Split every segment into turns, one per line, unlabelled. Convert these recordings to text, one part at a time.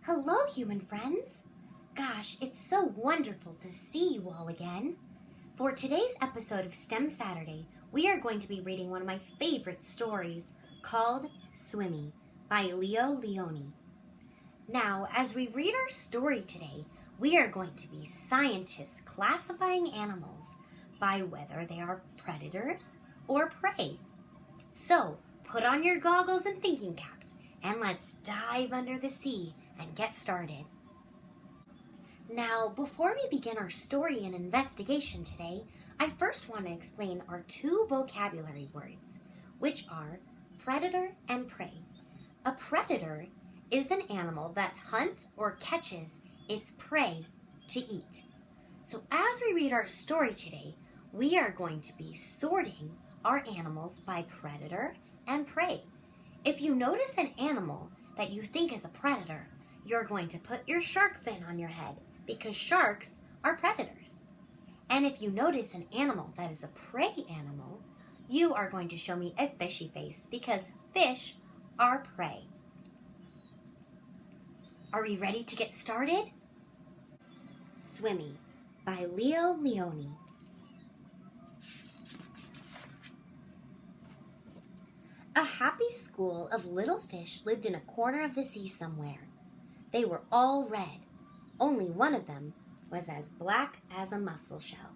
Hello, human friends! Gosh, it's so wonderful to see you all again. For today's episode of STEM Saturday, we are going to be reading one of my favorite stories called Swimmy by Leo Lionni. Now, as we read our story today, we are going to be scientists classifying animals by whether they are predators or prey. So, put on your goggles and thinking caps, and let's dive under the sea and get started. Now, before we begin our story and investigation today, I first want to explain our two vocabulary words, which are predator and prey. A predator is an animal that hunts or catches its prey to eat. So as we read our story today, we are going to be sorting our animals by predator and prey. If you notice an animal that you think is a predator, you're going to put your shark fin on your head because sharks are predators. And if you notice an animal that is a prey animal, you are going to show me a fishy face because fish are prey. Are we ready to get started? Swimmy by Leo Lionni. A happy school of little fish lived in a corner of the sea somewhere. They were all red. Only one of them was as black as a mussel shell.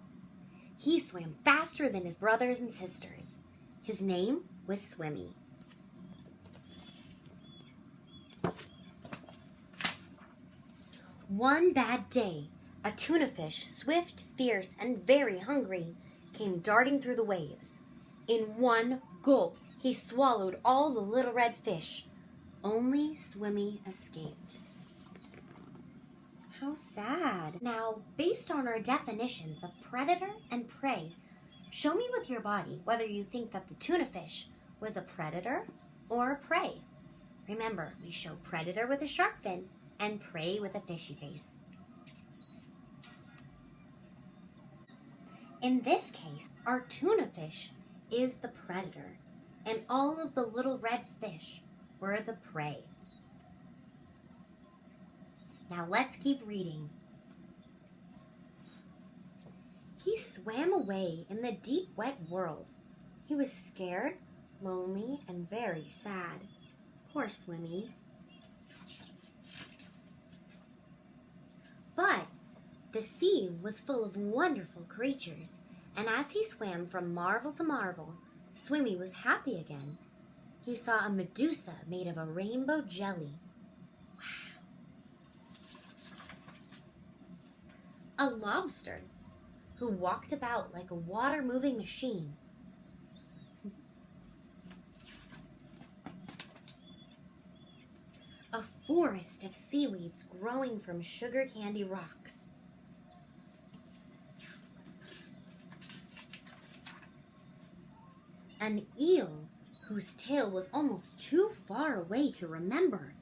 He swam faster than his brothers and sisters. His name was Swimmy. One bad day, a tuna fish, swift, fierce, and very hungry, came darting through the waves. In one gulp, he swallowed all the little red fish. Only Swimmy escaped. How sad. Now, based on our definitions of predator and prey, show me with your body whether you think that the tuna fish was a predator or a prey. Remember, we show predator with a shark fin and prey with a fishy face. In this case, our tuna fish is the predator, and all of the little red fish were the prey. Now let's keep reading. He swam away in the deep, wet world. He was scared, lonely, and very sad. Poor Swimmy. But the sea was full of wonderful creatures, and as he swam from marvel to marvel, Swimmy was happy again. He saw a Medusa made of a rainbow jelly. A lobster who walked about like a water-moving machine. A forest of seaweeds growing from sugar candy rocks. An eel whose tail was almost too far away to remember.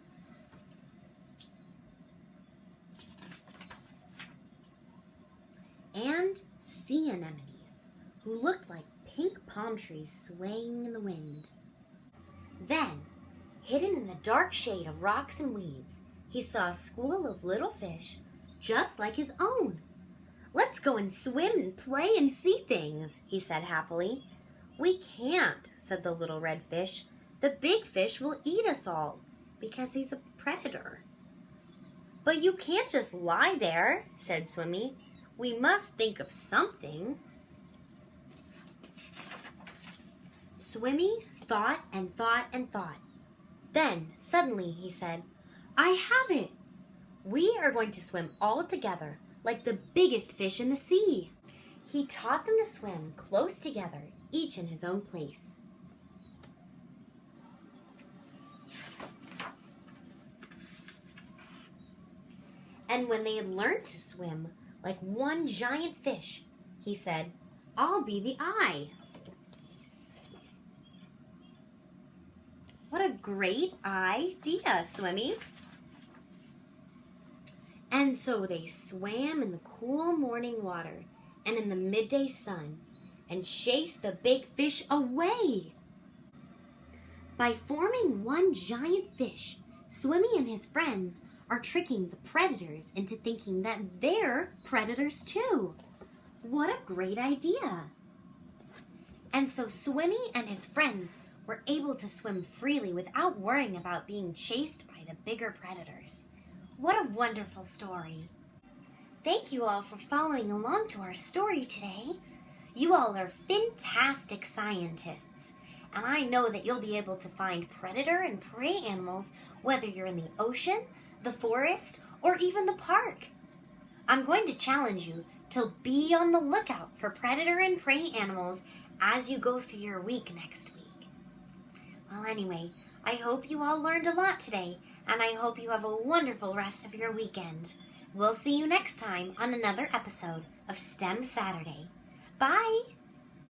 And sea anemones, who looked like pink palm trees swaying in the wind. Then, hidden in the dark shade of rocks and weeds, he saw a school of little fish just like his own. "Let's go and swim and play and see things," he said happily. "We can't," said the little red fish. "The big fish will eat us all because he's a predator." "But you can't just lie there," said Swimmy. "We must think of something." Swimmy thought and thought and thought. Then, suddenly, he said, "I have it! We are going to swim all together like the biggest fish in the sea." He taught them to swim close together, each in his own place. And when they had learned to swim like one giant fish, he said, "I'll be the eye." What a great idea, Swimmy. And so they swam in the cool morning water and in the midday sun and chased the big fish away. By forming one giant fish, Swimmy and his friends are tricking the predators into thinking that they're predators too. What a great idea! And so Swimmy and his friends were able to swim freely without worrying about being chased by the bigger predators. What a wonderful story! Thank you all for following along to our story today. You all are fantastic scientists, and I know that you'll be able to find predator and prey animals whether you're in the ocean, the forest, or even the park. I'm going to challenge you to be on the lookout for predator and prey animals as you go through your week next week. Well, anyway, I hope you all learned a lot today, and I hope you have a wonderful rest of your weekend. We'll see you next time on another episode of STEM Saturday. Bye!